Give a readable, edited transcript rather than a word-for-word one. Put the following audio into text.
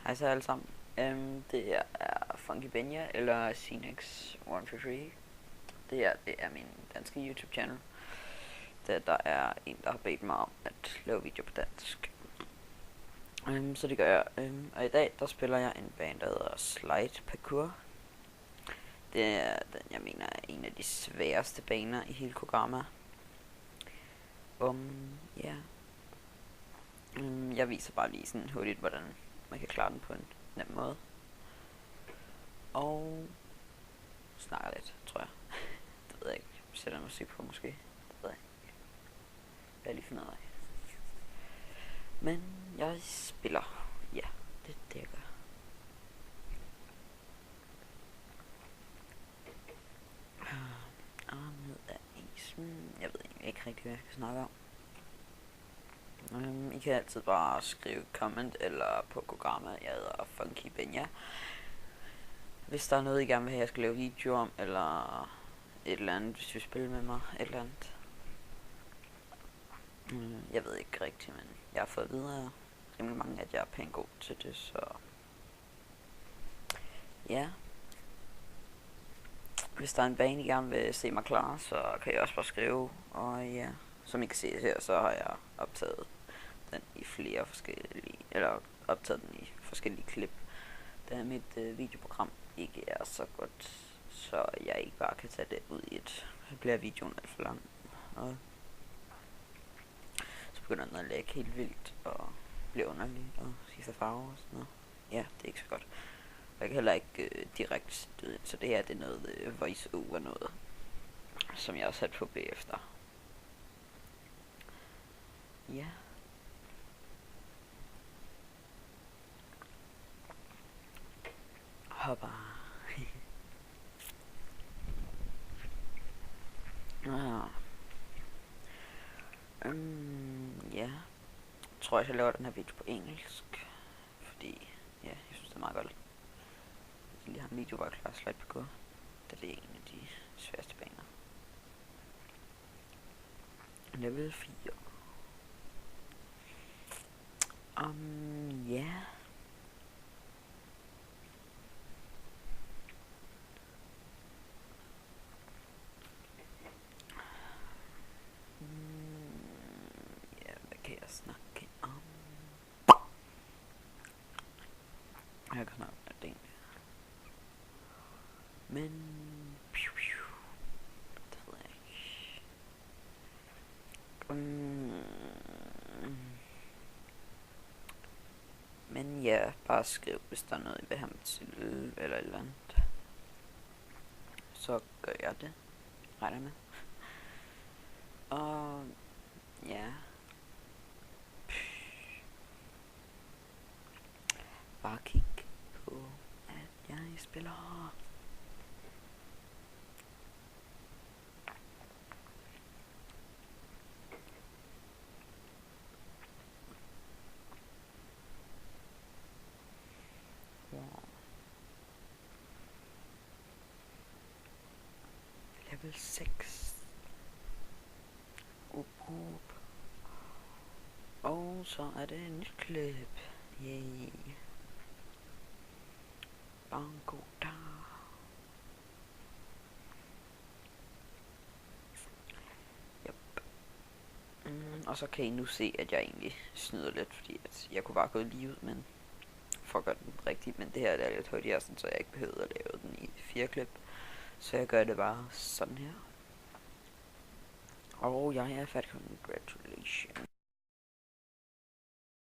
Hej så alle sammen. Det her er Funky Benja eller Cinex123. Det er min danske YouTube channel. Der er en der har bedt mig om at lave video på dansk. Så det gør jeg. Og i dag der spiller jeg en bane der hedder Slide Parkour. Det er den jeg mener er en af de sværeste baner i hele Kogama. Ja. Jeg viser bare lige sådan hurtigt hvordan man kan klare den på en nem måde. Og snakker lidt, tror jeg. Det ved jeg ikke. Sætter musik på måske. Det ved jeg ikke. Jeg lige finde ud af. Men jeg spiller. Ja, det er det jeg gør. Og ned af isen. Jeg ved ikke rigtig hvad jeg kan snakke om. I kan altid bare skrive comment eller på Kogama. Jeg hedder Funky Benja. Hvis der er noget I gerne vil have jeg skal lave video om, eller et eller andet, hvis du vil spille med mig, et eller andet. Jeg ved ikke rigtigt, men jeg har fået at vide af rimelig mange, at jeg er pænt god til det, så ja. Hvis der er en bane I gerne vil se mig klar, så kan jeg også bare skrive, og ja. Som I kan se her, så har jeg optaget den i flere forskellige, eller optaget den i forskellige klip. Da mit videoprogram ikke er så godt, så jeg ikke bare kan tage det ud i et, så bliver videoen alt for lang. Og så begynder den at lægge helt vildt og blive underlig og skifte farver og sådan noget. Ja, det er ikke så godt. Jeg kan heller ikke direkte støde, så det her det er noget voice over noget, som jeg har sat på bagefter. Ja. Hoppa. Ja. Jeg tror jeg laver den her video på engelsk, fordi ja, jeg synes det er meget godt. Jeg lige har en video, hvor jeg klarer at slide på, da det er en af de sværeste baner. Level 4. Ja. Ja, hvad kan jeg snakke om? Jeg kan snakke om det. Men det ved jeg ikke. Men ja, bare skriv hvis der er noget I vil have med til eller et eller andet. Så gør jeg det. Regner med. Og ja. Bare kig på at jeg spiller. Level 6. Og så er det en nyt klip. Yay. Bango da. Yep. Og så kan I nu se at jeg egentlig snyder lidt, fordi at jeg kunne bare gå lige ud, men for at gøre den rigtigt, men det her er lidt hurtigere, så jeg ikke behøver at lave den i 4 klip. Så jeg gør det bare sådan her. Og jeg er færdig. Congratulations.